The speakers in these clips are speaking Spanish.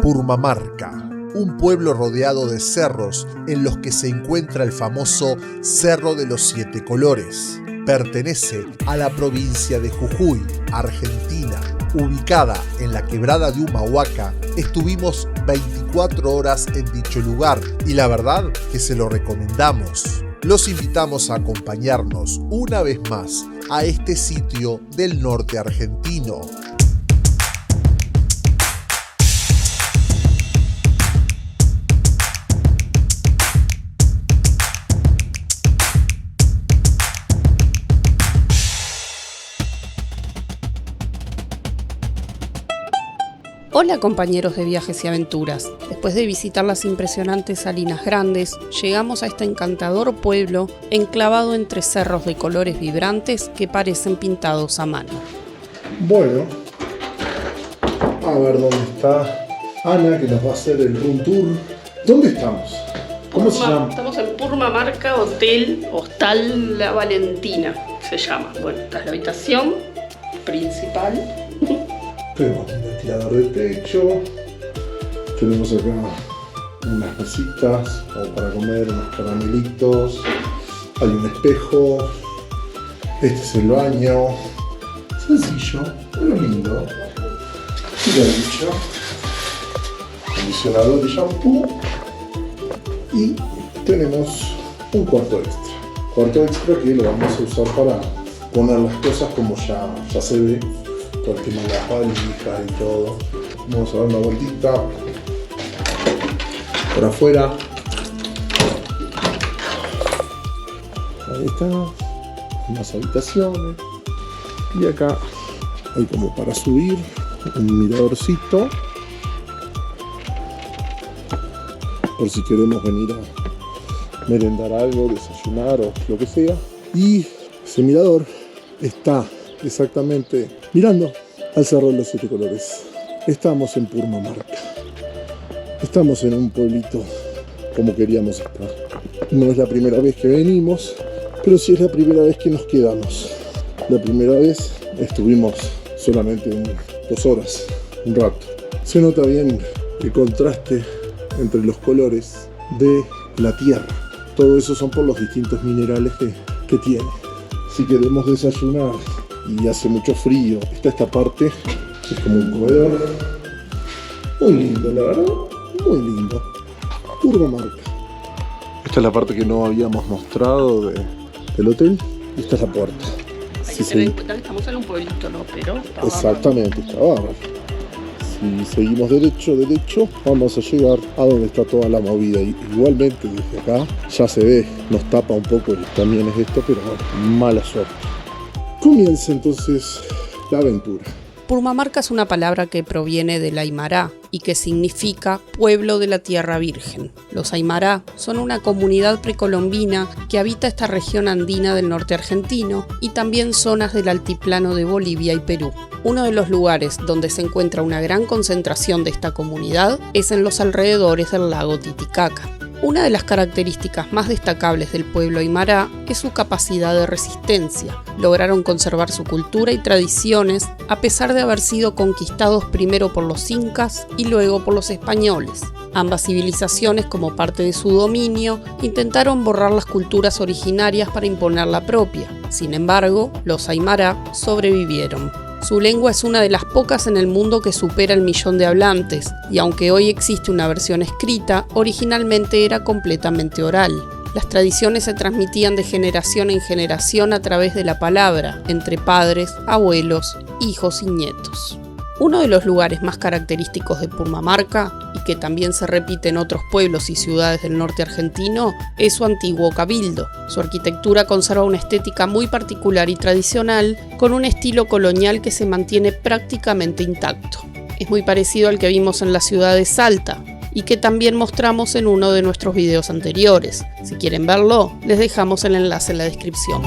Purmamarca, un pueblo rodeado de cerros en los que se encuentra el famoso Cerro de los Siete Colores. Pertenece a la provincia de Jujuy, Argentina. Ubicada en la quebrada de Humahuaca, estuvimos 24 horas en dicho lugar y la verdad que se lo recomendamos. Los invitamos a acompañarnos una vez más a este sitio del norte argentino. Hola compañeros de viajes y aventuras. Después de visitar las impresionantes Salinas Grandes, llegamos a este encantador pueblo enclavado entre cerros de colores vibrantes que parecen pintados a mano. Bueno, a ver dónde está Ana, que nos va a hacer el room tour. ¿Dónde estamos? ¿Cómo se llama? Estamos en Purmamarca Hostal La Valentina, se llama. Bueno, esta es la habitación principal. Tenemos un ventilador de techo, tenemos acá unas mesitas como para comer, unos caramelitos, hay un espejo, este es el baño, sencillo, pero lindo, y la ducha, acondicionador de shampoo y tenemos un cuarto extra que lo vamos a usar para poner las cosas como ya se ve. Todo el tema de las valijas y todo. Vamos a dar una vueltita por afuera. Ahí está, más habitaciones. Y acá hay como para subir un miradorcito. Por si queremos venir a merendar algo, desayunar o lo que sea. Y ese mirador está exactamente mirando al Cerro de los Siete Colores. Estamos en Purmamarca. Estamos en un pueblito como queríamos estar. No es la primera vez que venimos, pero sí es la primera vez que nos quedamos. La primera vez estuvimos solamente 2 horas, un rato. Se nota bien el contraste entre los colores de la tierra. Todo eso son por los distintos minerales que tiene. Si queremos desayunar y hace mucho frío, está esta parte, es como un comedor muy lindo, la verdad, muy lindo. Purmamarca. Esta es la parte que no habíamos mostrado del hotel y esta es la puerta. Hay que tener en cuenta que estamos en un pueblito, ¿no? Pero exactamente, está bárbaro. Si seguimos derecho, vamos a llegar a donde está toda la movida. Y igualmente desde acá ya se ve, nos tapa un poco el camiones esto, pero mala suerte. Comienza entonces la aventura. Purmamarca es una palabra que proviene del Aymara y que significa pueblo de la tierra virgen. Los Aymara son una comunidad precolombina que habita esta región andina del norte argentino y también zonas del altiplano de Bolivia y Perú. Uno de los lugares donde se encuentra una gran concentración de esta comunidad es en los alrededores del lago Titicaca. Una de las características más destacables del pueblo aymara es su capacidad de resistencia. Lograron conservar su cultura y tradiciones a pesar de haber sido conquistados primero por los incas y luego por los españoles. Ambas civilizaciones, como parte de su dominio, intentaron borrar las culturas originarias para imponer la propia. Sin embargo, los aymara sobrevivieron. Su lengua es una de las pocas en el mundo que supera el 1.000.000 de hablantes, y aunque hoy existe una versión escrita, originalmente era completamente oral. Las tradiciones se transmitían de generación en generación a través de la palabra, entre padres, abuelos, hijos y nietos. Uno de los lugares más característicos de Purmamarca, y que también se repite en otros pueblos y ciudades del norte argentino, es su antiguo cabildo. Su arquitectura conserva una estética muy particular y tradicional, con un estilo colonial que se mantiene prácticamente intacto. Es muy parecido al que vimos en la ciudad de Salta, y que también mostramos en uno de nuestros videos anteriores. Si quieren verlo, les dejamos el enlace en la descripción.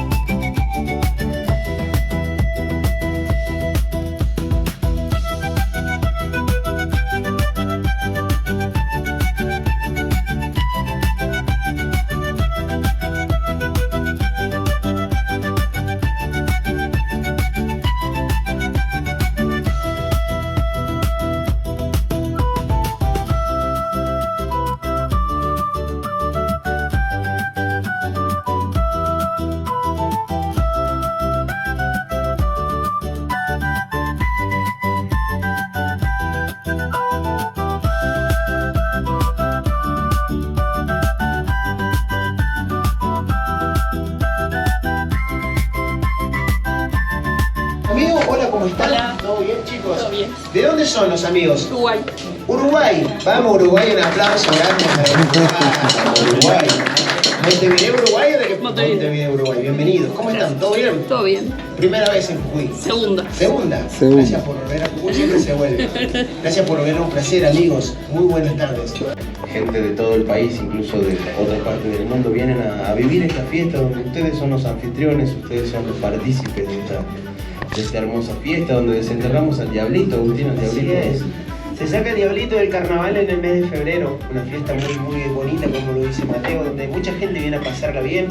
¿Todo bien, chicos? Todo bien. ¿De dónde son los amigos? Uruguay. Uruguay. Vamos, Uruguay, un aplauso grande para Uruguay. ¿Montevideo, Uruguay o de qué? Montevideo, Uruguay. Bienvenidos. ¿Cómo están? ¿Todo bien? Todo bien. Primera vez en Jujuy. Segunda. Segunda. Gracias por volver a Jujuy, siempre se vuelve. Gracias por volver, un placer, amigos. Muy buenas tardes. Gente de todo el país, incluso de otras partes del mundo, vienen a vivir esta fiesta donde ustedes son los anfitriones, ustedes son los partícipes de esta hermosa fiesta donde desenterramos al diablito, Agustín, al Así diablito. es. Se saca el diablito del carnaval en el mes de febrero, una fiesta muy bonita, como lo dice Mateo, donde mucha gente viene a pasarla bien.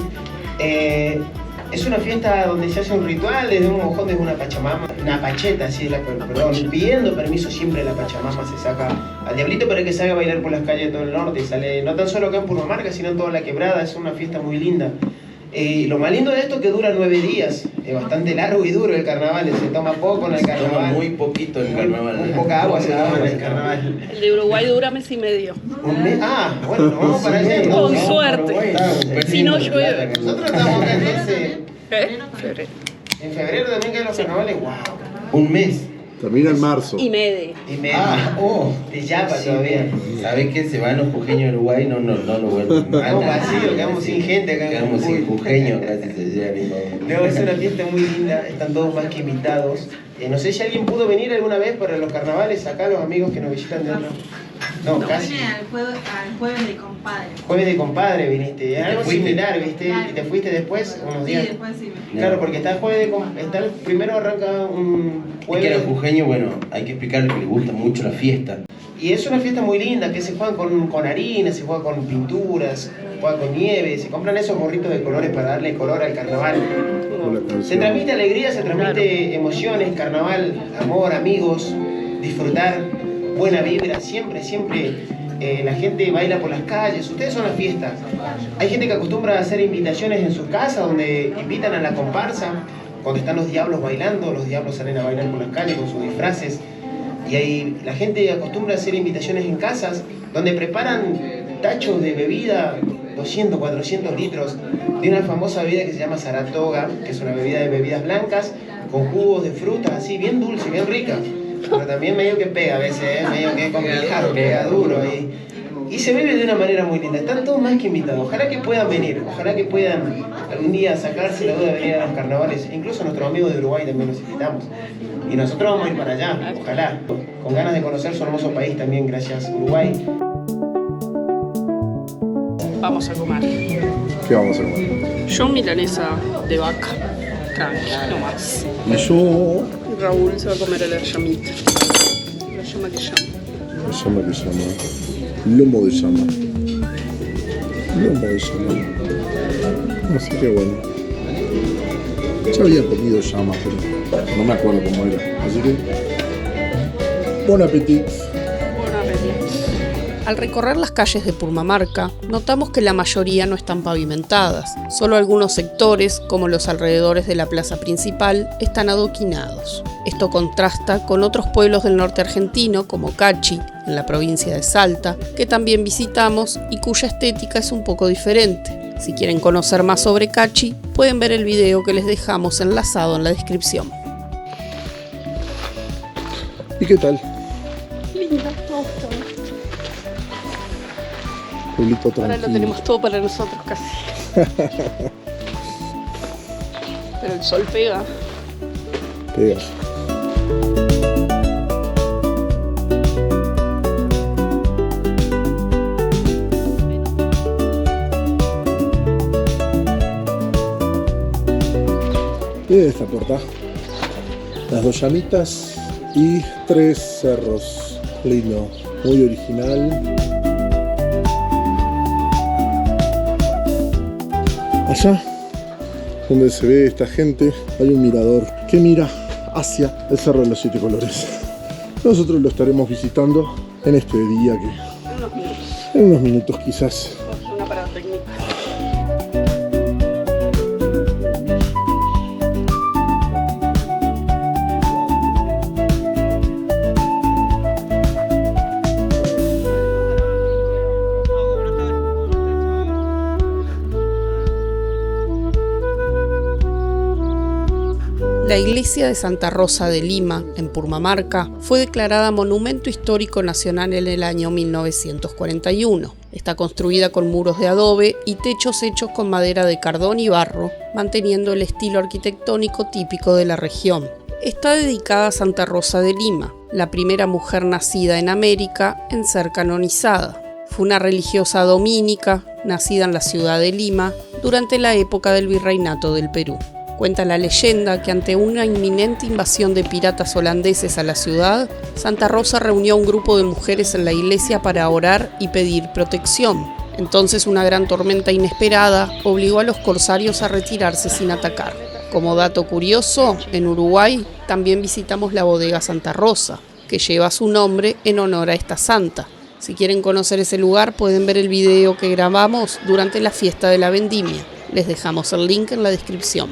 Es una fiesta donde se hace un ritual, desde un mojón, desde una pachamama, una pacheta, así perdón, pidiendo permiso siempre la pachamama se saca al diablito para que salga a bailar por las calles de todo el norte, y sale no tan solo acá en Purmamarca, sino en toda la quebrada. Es una fiesta muy linda. Lo más lindo de esto es que dura 9 días, es bastante largo y duro el carnaval, se toma poco en el carnaval. Toma muy poquito en el carnaval. Muy poca agua se toma en el carnaval. El de Uruguay dura mes y medio. ¿Un mes? Ah, bueno, nos vamos para allá. Con Vamos suerte. para Uruguay. Si no llueve. Nosotros estamos acá entonces, Febrero. en febrero también que hay los carnavales, wow. Un mes. Termina en marzo. Y medio. Y me te llama todavía. ¿Sabés qué? Se van los jujeños a Uruguay, no lo vuelven. Quedamos vacíos, quedamos sin gente acá en Quedamos sin Jujuy. jujeños, casi se llegan y no. No, es una fiesta muy linda, están todos más que invitados. No sé si alguien pudo venir alguna vez para los carnavales, acá los amigos que nos visitan de otro. No, casi. Vine al jueves de compadre. Jueves de compadre viniste, algo fuiste? similar, ¿viste? Claro. Y te fuiste después, unos Sí, días. después sí. Claro, porque está el jueves está el primero arranca un Es que jueves. a los jujeños, bueno, hay que explicarles que les gusta mucho la fiesta. Y es una fiesta muy linda, que se juegan con harina, se juega con pinturas, se juega con nieve, se compran esos gorritos de colores para darle color al carnaval. Con la canción. Se transmite alegría, se transmite emociones, carnaval, amor, amigos, disfrutar, buena vibra, siempre la gente baila por las calles. Ustedes son las fiestas. Hay gente que acostumbra a hacer invitaciones en sus casas donde invitan a la comparsa, cuando están los diablos bailando, los diablos salen a bailar por las calles con sus disfraces. Y ahí la gente acostumbra a hacer invitaciones en casas donde preparan tachos de bebida, 200, 400 litros, de una famosa bebida que se llama Saratoga, que es una bebida de bebidas blancas con jugos de frutas, así, bien dulce, bien rica. Pero también medio que pega a veces, medio que es complicado, pega duro ahí. Y se bebe de una manera muy linda. Están todos más que invitados. Ojalá que puedan venir, ojalá que puedan algún día sacarse la duda de venir a los carnavales. Incluso a nuestros amigos de Uruguay también los invitamos. Y nosotros vamos a ir para allá, ojalá. Con ganas de conocer su hermoso país también, gracias Uruguay. Vamos a comer. ¿Qué vamos a comer? Yo milanesa de vaca. Tranqui, no más. Y yo. Y Raúl se va a comer el llamita. La llama que llama. Que llama. Lomo de llama. Lomo de llama. Así que bueno. Ya había comido llama, pero no me acuerdo cómo era. Así que. Bon appetit. Buen apetito. Al recorrer las calles de Purmamarca, notamos que la mayoría no están pavimentadas. Solo algunos sectores, como los alrededores de la plaza principal, están adoquinados. Esto contrasta con otros pueblos del norte argentino, como Cachi, en la provincia de Salta, que también visitamos y cuya estética es un poco diferente. Si quieren conocer más sobre Cachi, pueden ver el video que les dejamos enlazado en la descripción. ¿Y qué tal? Linda, me gustó. Pueblito tranquilo. Ahora lo tenemos todo para nosotros casi. Pero el sol pega. Pega. Miren esta puerta. Las 2 llamitas y 3 cerros. Lindo, muy original. Allá, donde se ve esta gente, hay un mirador que mira hacia el Cerro de los 7 Colores. Nosotros lo estaremos visitando en este día que en unos minutos quizás. Una parada técnica. La La iglesia de Santa Rosa de Lima, en Purmamarca, fue declarada Monumento Histórico Nacional en el año 1941. Está construida con muros de adobe y techos hechos con madera de cardón y barro, manteniendo el estilo arquitectónico típico de la región. Está dedicada a Santa Rosa de Lima, la primera mujer nacida en América en ser canonizada. Fue una religiosa dominica, nacida en la ciudad de Lima, durante la época del Virreinato del Perú. Cuenta la leyenda que ante una inminente invasión de piratas holandeses a la ciudad, Santa Rosa reunió a un grupo de mujeres en la iglesia para orar y pedir protección. Entonces una gran tormenta inesperada obligó a los corsarios a retirarse sin atacar. Como dato curioso, en Uruguay también visitamos la bodega Santa Rosa, que lleva su nombre en honor a esta santa. Si quieren conocer ese lugar, pueden ver el video que grabamos durante la fiesta de la vendimia. Les dejamos el link en la descripción.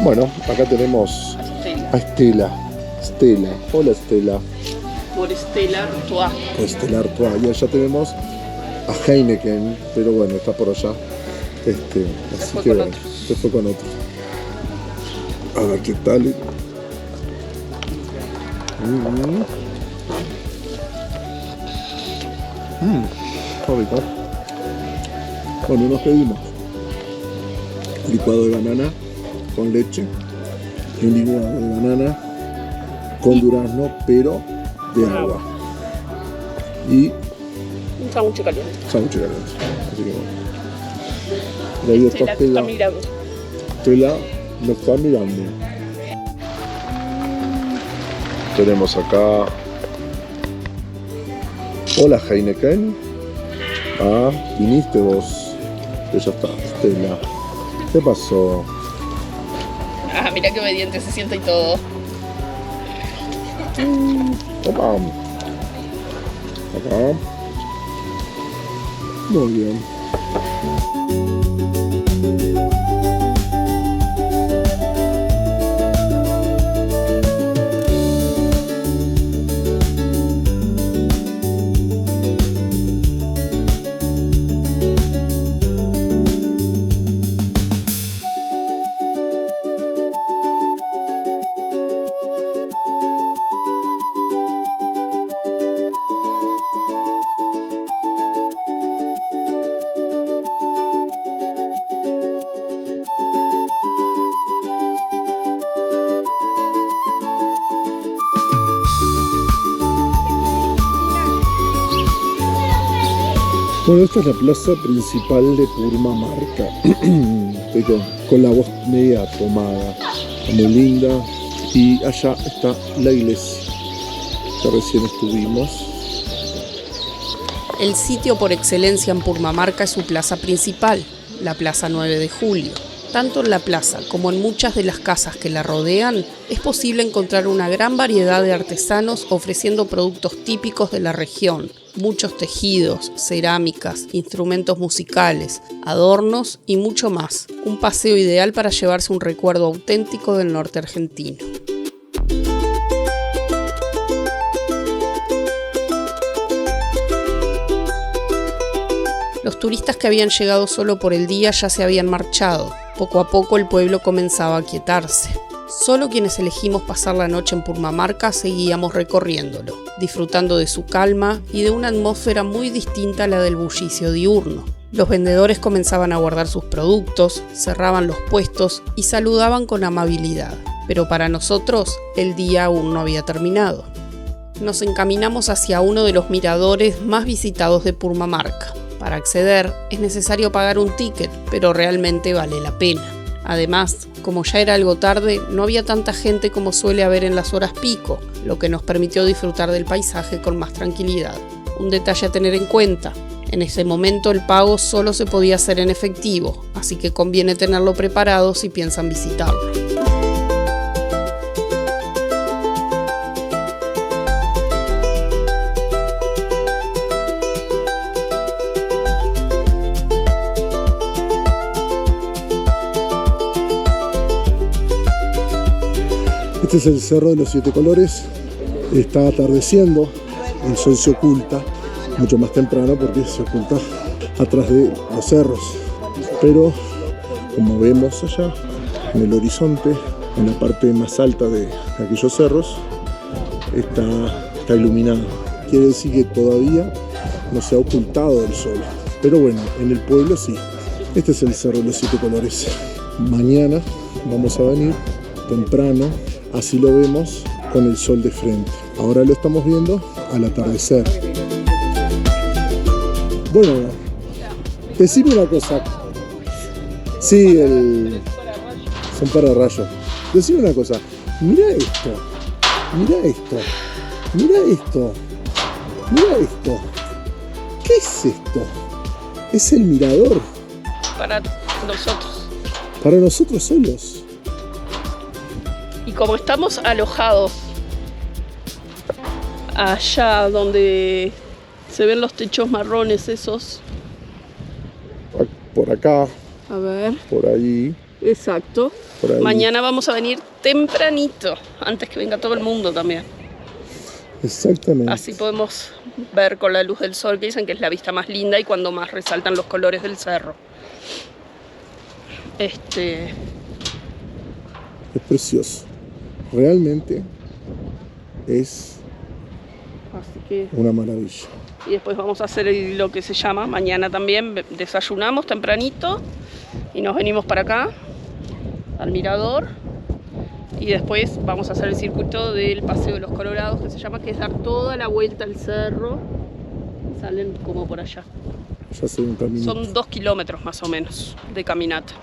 Bueno, acá tenemos a Estela. Hola Estela. Por Estela Artois. Estela Artois. Y allá tenemos a Heineken, pero bueno, está por allá. Así que bueno, se fue con otro. A ver qué tal. Está rico. Bueno, nos pedimos licuado de banana con leche y un licuado de banana con durazno, pero de agua. Y un sándwich caliente. Sándwich caliente. Así que bueno. Y ahí está Estela. Estela lo está mirando. Tenemos acá. Hola Heineken. Ah, viniste vos. Que ya está, Estela. ¿Qué pasó? Ah, mira qué obediente se siente y todo. Toma. Acá. Muy bien. Bueno, esta es la plaza principal de Purmamarca. Estoy con la voz media tomada, muy linda. Y allá está la iglesia, que recién estuvimos. El sitio por excelencia en Purmamarca es su plaza principal, la Plaza 9 de Julio. Tanto en la plaza como en muchas de las casas que la rodean, es posible encontrar una gran variedad de artesanos ofreciendo productos típicos de la región, muchos tejidos, cerámicas, instrumentos musicales, adornos y mucho más. Un paseo ideal para llevarse un recuerdo auténtico del norte argentino. Los turistas que habían llegado solo por el día ya se habían marchado. Poco a poco el pueblo comenzaba a aquietarse. Solo quienes elegimos pasar la noche en Purmamarca seguíamos recorriéndolo, disfrutando de su calma y de una atmósfera muy distinta a la del bullicio diurno. Los vendedores comenzaban a guardar sus productos, cerraban los puestos y saludaban con amabilidad. Pero para nosotros, el día aún no había terminado. Nos encaminamos hacia uno de los miradores más visitados de Purmamarca. Para acceder es necesario pagar un ticket, pero realmente vale la pena. Además, como ya era algo tarde, no había tanta gente como suele haber en las horas pico, lo que nos permitió disfrutar del paisaje con más tranquilidad. Un detalle a tener en cuenta: en ese momento el pago solo se podía hacer en efectivo, así que conviene tenerlo preparado si piensan visitarlo. Este es el Cerro de los Siete Colores. Está atardeciendo, el sol se oculta mucho más temprano porque se oculta atrás de los cerros. Pero como vemos allá en el horizonte, en la parte más alta de aquellos cerros, está iluminado. Quiere decir que todavía no se ha ocultado el sol. Pero bueno, en el pueblo sí. Este es el Cerro de los Siete Colores. Mañana vamos a venir temprano, así lo vemos con el sol de frente. Ahora lo estamos viendo al atardecer. Bueno, decime una cosa. Sí, son pararrayos. Decime una cosa. Mira esto. Mira esto. Mira esto. Mira esto. ¿Qué es esto? Es el mirador. Para nosotros. Para nosotros solos. Y como estamos alojados allá donde se ven los techos marrones esos. Por acá. A ver. Por ahí. Exacto. Por ahí. Mañana vamos a venir tempranito, antes que venga todo el mundo también. Exactamente. Así podemos ver con la luz del sol, que dicen que es la vista más linda y cuando más resaltan los colores del cerro. Es precioso. Realmente es Así que, una maravilla. y después vamos a hacer lo que se llama, mañana también desayunamos tempranito y nos venimos para acá, al mirador, y después vamos a hacer el circuito del Paseo de los Colorados, que se llama, que es dar toda la vuelta al cerro, y salen como por allá. Ya se un camino. Son 2 kilómetros más o menos de caminata.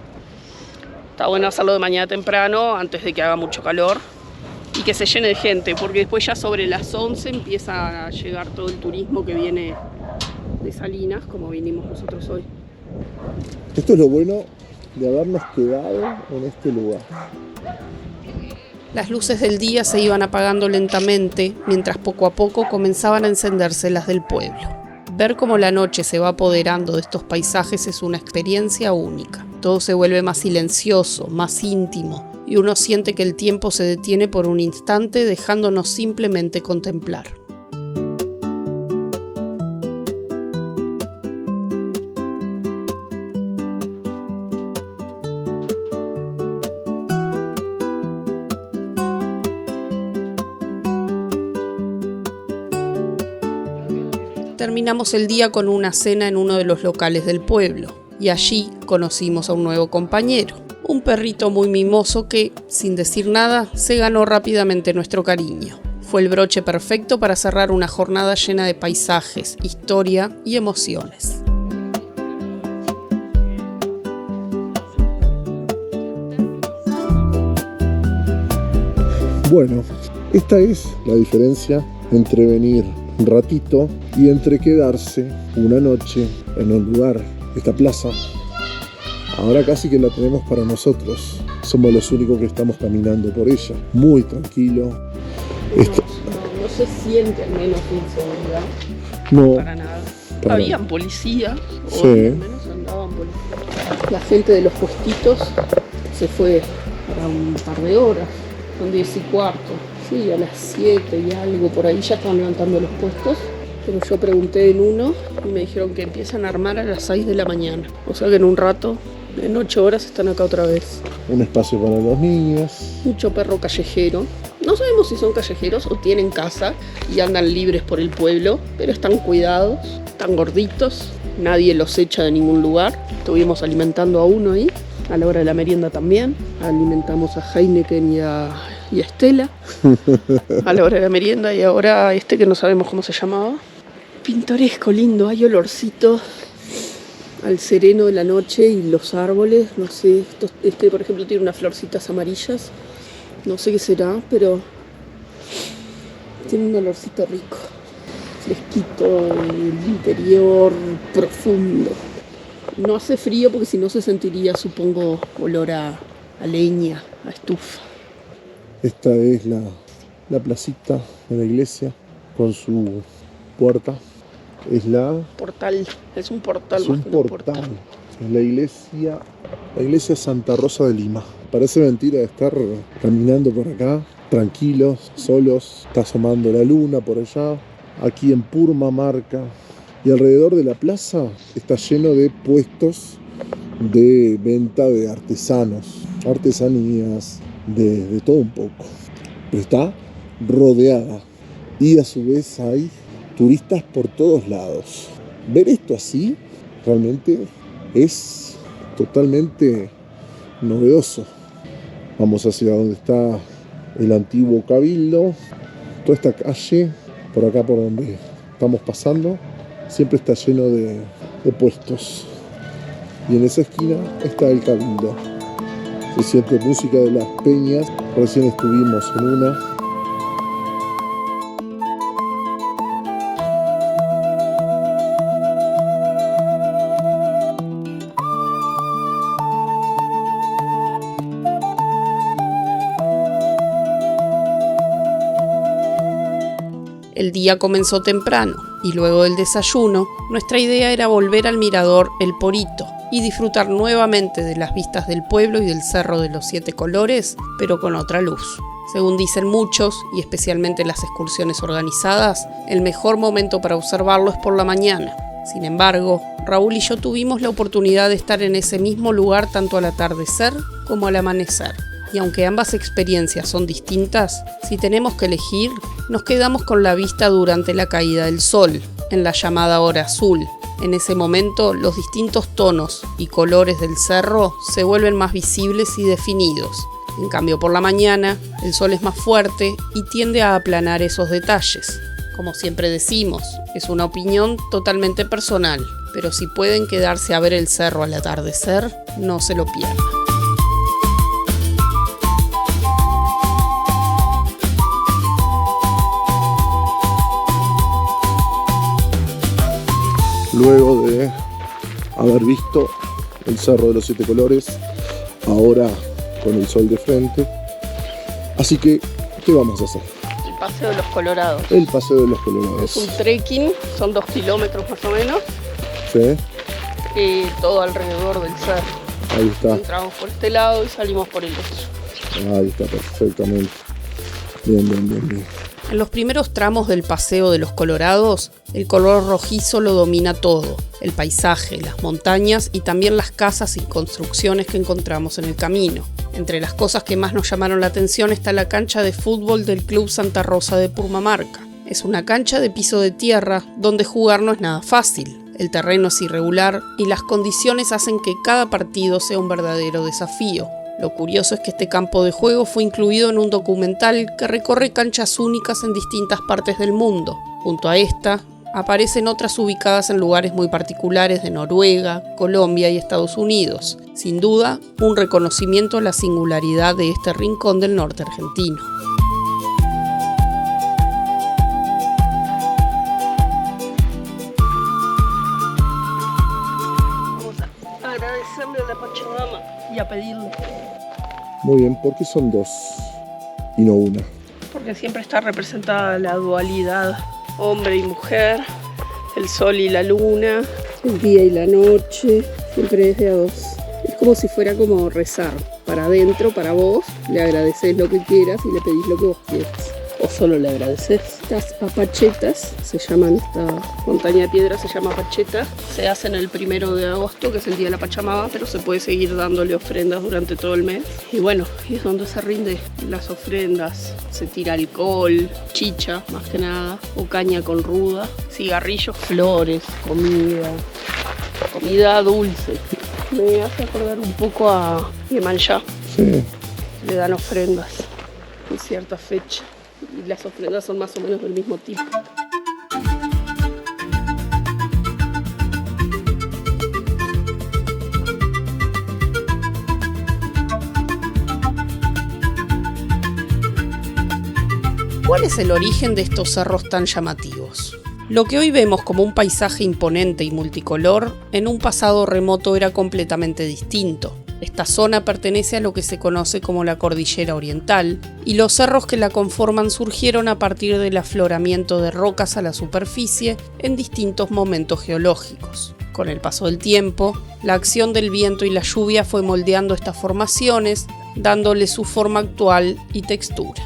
Está bueno hacerlo de mañana temprano, antes de que haga mucho calor y que se llene de gente, porque después ya sobre las 11 empieza a llegar todo el turismo que viene de Salinas, como vinimos nosotros hoy. Esto es lo bueno de habernos quedado en este lugar. Las luces del día se iban apagando lentamente, mientras poco a poco comenzaban a encenderse las del pueblo. Ver cómo la noche se va apoderando de estos paisajes es una experiencia única. Todo se vuelve más silencioso, más íntimo, y uno siente que el tiempo se detiene por un instante, dejándonos simplemente contemplar. Terminamos el día con una cena en uno de los locales del pueblo, y allí conocimos a un nuevo compañero, un perrito muy mimoso que, sin decir nada, se ganó rápidamente nuestro cariño. Fue el broche perfecto para cerrar una jornada llena de paisajes, historia y emociones. Bueno, esta es la diferencia entre venir un ratito y entre quedarse una noche en un lugar. Esta plaza ahora casi que la tenemos para nosotros. Somos los únicos que estamos caminando por ella. Muy tranquilo. No se siente al menos inseguridad. No. Para nada. Para Habían policía. Sí. Hoy al menos andaban policía. La gente de los puestitos se fue para un par de horas. Son 10:15. Sí, a las 7 y algo por ahí ya estaban levantando los puestos. Pero yo pregunté en uno y me dijeron que empiezan a armar a las 6 de la mañana. O sea que en un rato, en 8 horas, están acá otra vez. Un espacio para los niños. Mucho perro callejero. No sabemos si son callejeros o tienen casa y andan libres por el pueblo, pero están cuidados, están gorditos, nadie los echa de ningún lugar. Estuvimos alimentando a uno ahí, a la hora de la merienda también. Alimentamos a Heineken y a Estela a la hora de la merienda, y ahora que no sabemos cómo se llamaba. Pintoresco, lindo, hay olorcito al sereno de la noche y los árboles, no sé, este por ejemplo tiene unas florcitas amarillas, no sé qué será, pero tiene un olorcito rico, fresquito, el interior profundo. No hace frío porque si no se sentiría, supongo, olor a leña, a estufa. Esta es la placita de la iglesia con su puerta. Es un portal. Es un portal. Es la iglesia Santa Rosa de Lima. Parece mentira de estar caminando por acá, tranquilos, solos. Está asomando la luna por allá. Aquí en Purmamarca. Y alrededor de la plaza está lleno de puestos de venta de artesanías, de todo un poco. Pero está rodeada y a su vez hay turistas por todos lados. Ver esto así realmente es totalmente novedoso. Vamos hacia donde está el antiguo cabildo. Toda esta calle, por acá por donde estamos pasando, siempre está lleno de puestos. Y en esa esquina está el cabildo. Se siente música de las peñas. Recién estuvimos en una. El día comenzó temprano y luego del desayuno, nuestra idea era volver al mirador El Porito y disfrutar nuevamente de las vistas del pueblo y del Cerro de los Siete Colores, pero con otra luz. Según dicen muchos, y especialmente las excursiones organizadas, el mejor momento para observarlo es por la mañana. Sin embargo, Raúl y yo tuvimos la oportunidad de estar en ese mismo lugar tanto al atardecer como al amanecer. Y aunque ambas experiencias son distintas, si tenemos que elegir, nos quedamos con la vista durante la caída del sol, en la llamada hora azul. En ese momento, los distintos tonos y colores del cerro se vuelven más visibles y definidos. En cambio, por la mañana, el sol es más fuerte y tiende a aplanar esos detalles. Como siempre decimos, es una opinión totalmente personal, pero si pueden quedarse a ver el cerro al atardecer, no se lo pierdan. Luego de haber visto el Cerro de los Siete Colores, ahora con el sol de frente. Así que, ¿qué vamos a hacer? El Paseo de los Colorados. El Paseo de los Colorados. Es un trekking, son 2 kilómetros más o menos. Sí. Y todo alrededor del cerro. Ahí está. Entramos por este lado y salimos por el otro. Ahí está, perfectamente. Bien. En los primeros tramos del Paseo de los Colorados, el color rojizo lo domina todo, el paisaje, las montañas y también las casas y construcciones que encontramos en el camino. Entre las cosas que más nos llamaron la atención está la cancha de fútbol del Club Santa Rosa de Purmamarca. Es una cancha de piso de tierra donde jugar no es nada fácil. El terreno es irregular y las condiciones hacen que cada partido sea un verdadero desafío. Lo curioso es que este campo de juego fue incluido en un documental que recorre canchas únicas en distintas partes del mundo. Junto a esta, aparecen otras ubicadas en lugares muy particulares de Noruega, Colombia y Estados Unidos. Sin duda, un reconocimiento a la singularidad de este rincón del norte argentino. Vamos a agradecerle a la Pachamama y a pedirle. Muy bien, ¿por qué son 2 y no una? Porque siempre está representada la dualidad, hombre y mujer, el sol y la luna, el día y la noche, siempre es de a 2. Es como si fuera como rezar, para adentro, para vos, le agradeces lo que quieras y le pedís lo que vos quieras. O solo le agradeces. Estas papachetas, se llaman, esta montaña de piedra se llama pacheta, se hacen el 1 de agosto, que es el día de la Pachamama, pero se puede seguir dándole ofrendas durante todo el mes. Y bueno, es donde se rinden las ofrendas, se tira alcohol, chicha más que nada, o caña con ruda, cigarrillos, flores, comida dulce. Me hace acordar un poco a Iemanjá. Sí. Le dan ofrendas en cierta fecha. Y las ofrendas son más o menos del mismo tipo. ¿Cuál es el origen de estos cerros tan llamativos? Lo que hoy vemos como un paisaje imponente y multicolor, en un pasado remoto era completamente distinto. Esta zona pertenece a lo que se conoce como la Cordillera Oriental, y los cerros que la conforman surgieron a partir del afloramiento de rocas a la superficie en distintos momentos geológicos. Con el paso del tiempo, la acción del viento y la lluvia fue moldeando estas formaciones, dándole su forma actual y textura.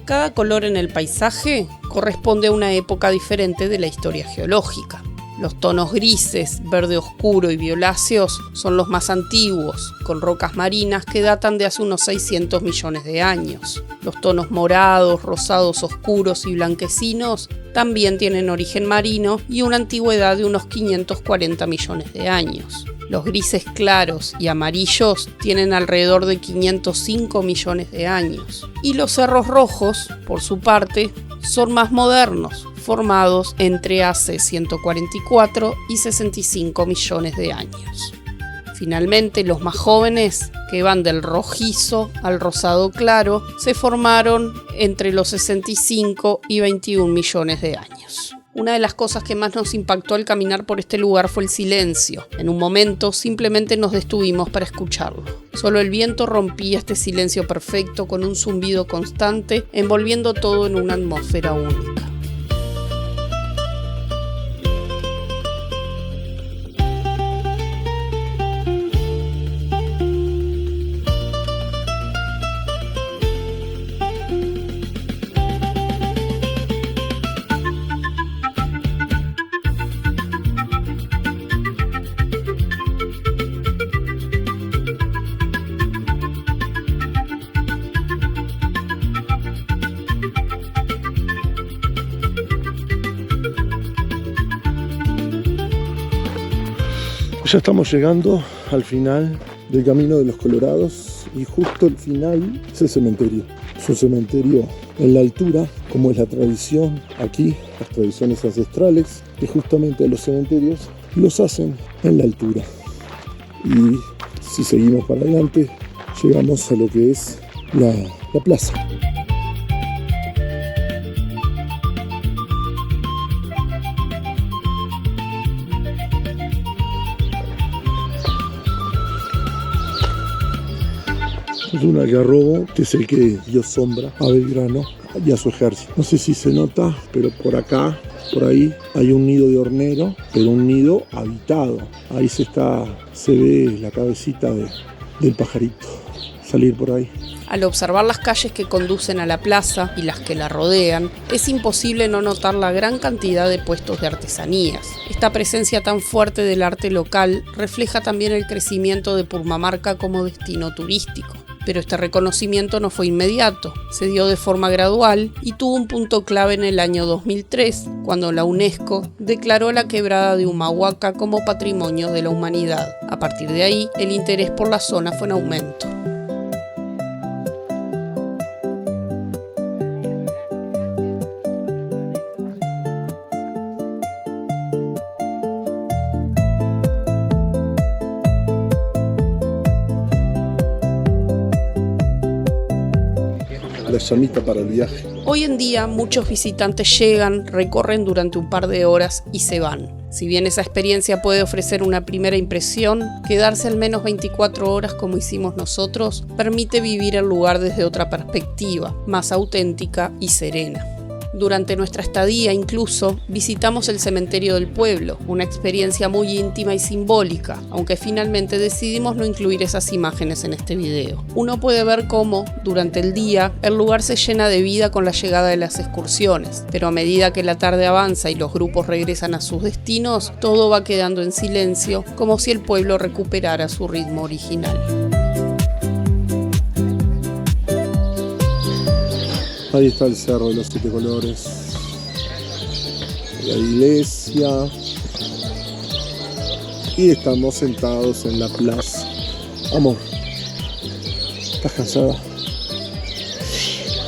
Cada color en el paisaje corresponde a una época diferente de la historia geológica. Los tonos grises, verde oscuro y violáceos son los más antiguos, con rocas marinas que datan de hace unos 600 millones de años. Los tonos morados, rosados oscuros y blanquecinos también tienen origen marino y una antigüedad de unos 540 millones de años. Los grises claros y amarillos tienen alrededor de 505 millones de años. Y los cerros rojos, por su parte, son más modernos, formados entre hace 144 y 65 millones de años. Finalmente, los más jóvenes, que van del rojizo al rosado claro, se formaron entre los 65 y 21 millones de años. Una de las cosas que más nos impactó al caminar por este lugar fue el silencio. En un momento simplemente nos detuvimos para escucharlo. Solo el viento rompía este silencio perfecto con un zumbido constante, envolviendo todo en una atmósfera única. Ya estamos llegando al final del Camino de los Colorados y justo el final es el cementerio. Es un cementerio en la altura, como es la tradición aquí, las tradiciones ancestrales, que justamente los cementerios los hacen en la altura. Y si seguimos para adelante, llegamos a lo que es la plaza. Es un algarrobo que es el que dio sombra a Belgrano y a su ejército. No sé si se nota, pero por acá, por ahí, hay un nido de hornero, pero un nido habitado. Ahí se ve la cabecita del pajarito salir por ahí. Al observar las calles que conducen a la plaza y las que la rodean, es imposible no notar la gran cantidad de puestos de artesanías. Esta presencia tan fuerte del arte local refleja también el crecimiento de Purmamarca como destino turístico. Pero este reconocimiento no fue inmediato, se dio de forma gradual y tuvo un punto clave en el año 2003, cuando la UNESCO declaró la quebrada de Humahuaca como Patrimonio de la Humanidad. A partir de ahí, el interés por la zona fue en aumento. La llamita para el viaje. Hoy en día muchos visitantes llegan, recorren durante un par de horas y se van. Si bien esa experiencia puede ofrecer una primera impresión, quedarse al menos 24 horas como hicimos nosotros permite vivir el lugar desde otra perspectiva, más auténtica y serena. Durante nuestra estadía incluso visitamos el cementerio del pueblo, una experiencia muy íntima y simbólica, aunque finalmente decidimos no incluir esas imágenes en este video. Uno puede ver cómo, durante el día, el lugar se llena de vida con la llegada de las excursiones, pero a medida que la tarde avanza y los grupos regresan a sus destinos, todo va quedando en silencio, como si el pueblo recuperara su ritmo original. Ahí está el Cerro de los Siete Colores, la iglesia, y estamos sentados en la plaza. Amor, ¿estás cansada?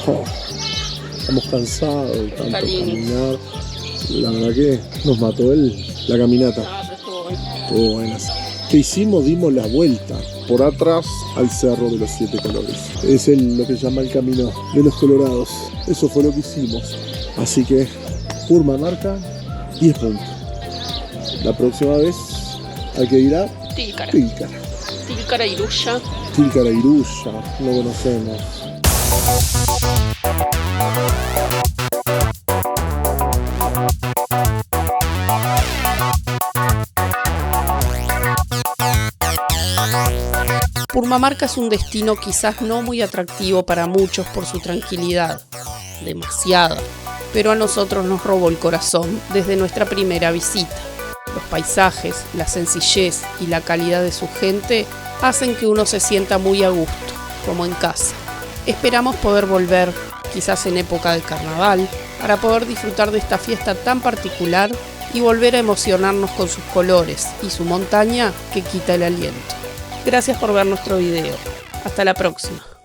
Oh, estamos cansados de tanto caminar. La verdad que nos mató la caminata. Estuvo buena. ¿Qué hicimos? Dimos la vuelta. por atrás al Cerro de los Siete Colores. Es lo que se llama el Camino de los Colorados. Eso fue lo que hicimos. Así que Purmamarca, 10 puntos. La próxima vez hay que ir a Tilcara. Tilcara. Iruya. Tilcara Iruya, lo conocemos. Purmamarca es un destino quizás no muy atractivo para muchos por su tranquilidad, demasiada, pero a nosotros nos robó el corazón desde nuestra primera visita. Los paisajes, la sencillez y la calidad de su gente hacen que uno se sienta muy a gusto, como en casa. Esperamos poder volver, quizás en época de carnaval, para poder disfrutar de esta fiesta tan particular y volver a emocionarnos con sus colores y su montaña que quita el aliento. Gracias por ver nuestro video. Hasta la próxima.